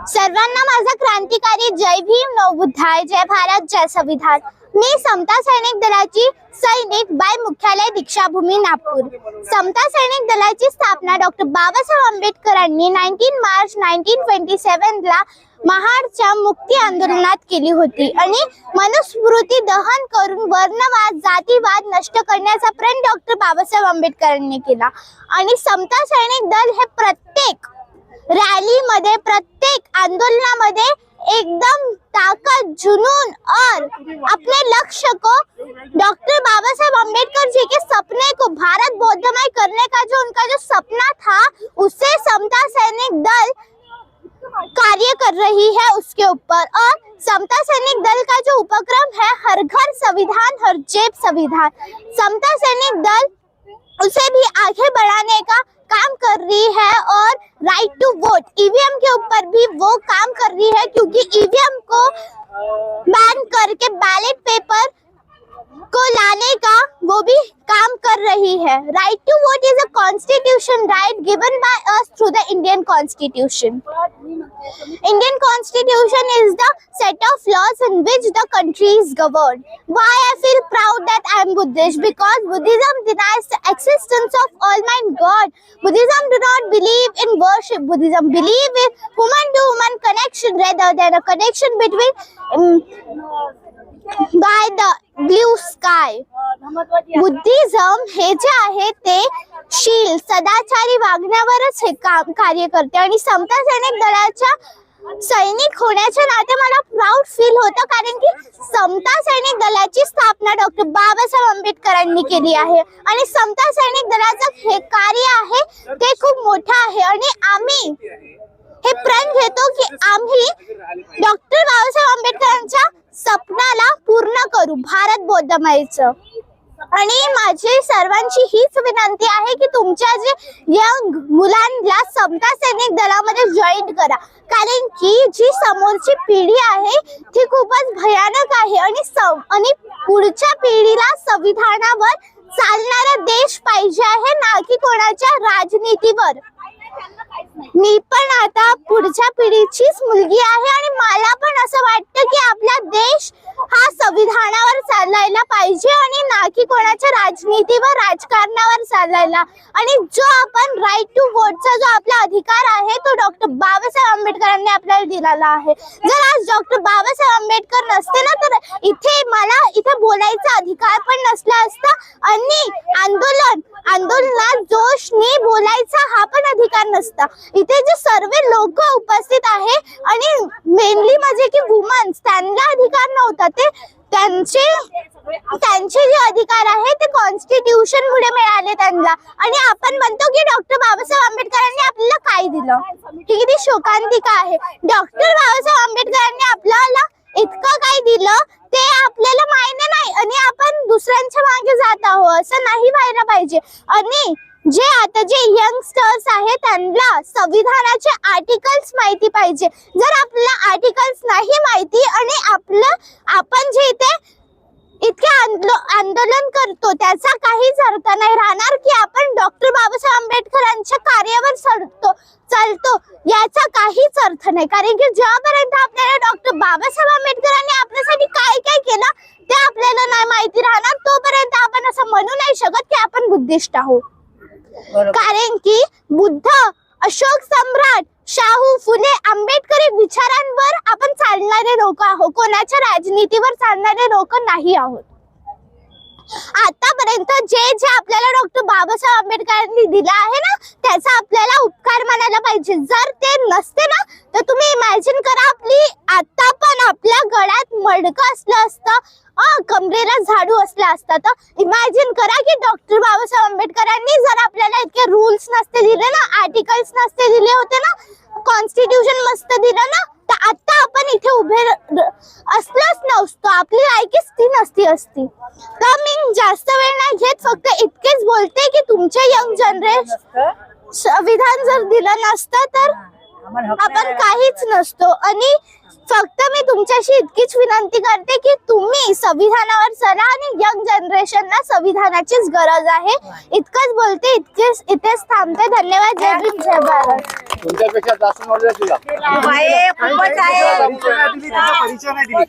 सर्वांना माझा क्रांतिकारी जय भीम, नवबुद्धाय, जय भारत, जय संविधान। मी समता सैनिक दलाची सैनिक बाय मुख्यालय दीक्षाभूमी नागपूर। समता सैनिक दलाची स्थापना डॉक्टर बाबासाहेब आंबेडकरांनी 19 मार्च 1927 ला महाडच्या मुक्ती आंदोलनात केली होती आणि मनुस्मृती दहन करून वर्णवाद, जातीवाद नष्ट करण्याचा प्रण डॉक्टर बाबासाहेब आंबेडकरांनी केला। आणि समता सैनिक दल हे प्रत्येक रैली मध्ये, प्रत्येक आंदोलनामध्ये एकदम ताकत, जुनून और अपने लक्ष्य को डॉक्टर बाबा साहेब अम्बेडकर जी के सपने को भारत बौद्धमय करने का उनका जो सपना था, उससे समता सैनिक दल कार्य कर रही है उसके ऊपर। और समता सैनिक दल का जो उपक्रम है हर घर संविधान हर जेब संविधान, समता सैनिक दल उसे भी आगे बढ़ाने का काम कर रही है। और राइट टू वोट ईवीएम के ऊपर भी वो काम कर रही है, क्योंकि ईवीएम को बैन करके बैलेट पेपर को लाने का वो भी काम कर रही है। Right to vote is a constitution right given by us through the Indian constitution. Indian Constitution is the set of laws in which the country is governed. Why I feel proud that I am Buddhist? Because Buddhism denies the existence of Almighty God. Buddhism do not believe in worship. Buddhism believe in human-to-human connection rather than a connection between by the blue sky. Buddhism हे जे आहे ते शील सदाचारी वागण्यावरच हे काम कार्य करते आणि समता सैनिक दलाच्या सैनिक होण्याच्या नाते मला प्राऊड फील होतं, कारण की समता सैनिक दलाची स्थापना डॉक्टर बाबासाहेब आंबेडकरांनी केली आहे आणि समता सैनिक दलाचं हे कार्य आहे ते खूप मोठं आहे। आणि आम्ही हे प्रण घेतो की आम्ही डॉक्टर बाबासाहेब आंबेडकरांच्या सपनाला पूर्ण करू, भारत बौद्धमयचं। आणि माझी सर्वांची हीच विनंती आहे की तुमच्या जे यंग मुलांना समता सैनिक दलामध्ये जॉईन करा, कारण की जी समोरची पिढी आहे ती खूपच भयानक आहे आणि पुढच्या पिढीला संविधानावर चालणारा देश पाहिजे आहे, ना की कोणाच्या राजनीतीवर। मी पण आता पुढच्या पिढीचीच मुलगी आहे आणि मला पण असं वाटतं की आपला देश हा संविधानावर चालायला पाहिजे आणि ना की कोणाच्या राजनीतीवर, राजकारणावर चालायला। आणि जो आपण राईट टू वोटचा जो आपला अधिकार आहे तो डॉक्टर बाबासाहेब आंबेडकरांनी आपल्याला दिलेला आहे। जर आज डॉक्टर बाबासाहेब आंबेडकर नसते ना तर मला इथे बोलायचा अधिकार पण नसला असता आणि आंदोलनात जोशने बोलायचा हा पण अधिकार नसता। इथे जे सर्व लोक उपस्थित आहे आणि मेनली म्हणजे की वुमन्स, त्यांना अधिकार नव्हता, ते त्यांचे जे अधिकार आहे ते कॉन्स्टिट्यूशन मुळे मिळाले त्यांना। आणि आपण म्हणतो की डॉक्टर बाबासाहेब आंबेडकरांनी आपल्याला काय दिलं, ही किती शोकांतिका आहे। डॉक्टर बाबासाहेब आंबेडकरांनी आपल्याला इतकं काय दिलं ते आपल्याला माहिती नाही आणि आपण दुसऱ्यांच्या मागे जात आहोत, असं नाही व्हायला पाहिजे। आणि जे आता जे यंगस्टर्स आहेत त्यांना संविधानाचे आर्टिकल्स माहिती पाहिजे। जर आपल्याला आर्टिकल्स नाही माहिती आणि आपण जे इतके आंदोलन करतो त्याचा काहीच अर्थ नाही राहणार की आपण डॉक्टर बाबासाहेब आंबेडकरांच्या कार्यावर चालतो याचा काहीच अर्थ नाही। कारण की जेव्हापर्यंत आपल्याला डॉक्टर बाबासाहेब आंबेडकरांनी आपल्यासाठी काय काय केलं ते आपल्याला नाही माहिती राहणार, तोपर्यंत आपण असं म्हणू नाही शकत की आपण बुद्धिस्ट आहोत। कारण की बुद्ध, अशोक सम्राट, शाहू फुले, आंबेडकरी विचारांवर आपण चालणारे लोक आहोत, कोणाच्या राजनीतीवर चालणारे लोक नाही आहोत। आतापर्यंत जे आपल्याला डॉक्टर बाबासाहेब आंबेडकरांनी दिलं आहे ना त्याचा आपल्याला उपकार मानायला पाहिजे। जर ते नसते ना तर तुम्ही इमॅजिन करा आता पण आपल्या गळ्यात मडकं असलं असतं, कमरेला झाडू असला असता, तर इमॅजिन करा की डॉक्टर बाबासाहेब आंबेडकरांनी जर आपल्याला इतके रूल्स नसते दिले ना, आर्टिकल्स नसते दिले होते ना, कॉन्स्टिट्यूशन मस्त दिलं ना, तर आता आपण इथे उभे असलोच नसतो, आपली लायकीच ती नसती असती। तर मी जास्त वेळ नाही घेत, फक्त इतकेच बोलते की तुमच्या यंग जनरेशन संविधान जर दिलं नसतं तर आपण काहीच नसतो. आणि फक्त मी तुमच्याशी इतकीच विनंती करते की तुम्ही संविधानावर चला आणि यंग जनरेशनला संविधानाचीच गरज आहे. इतकंच बोलते, इथेच थांबते. धन्यवाद. जय भीम, जय भारत. तुमच्यापेक्षा जास्त नॉलेज तुला परिचय नाही दिली.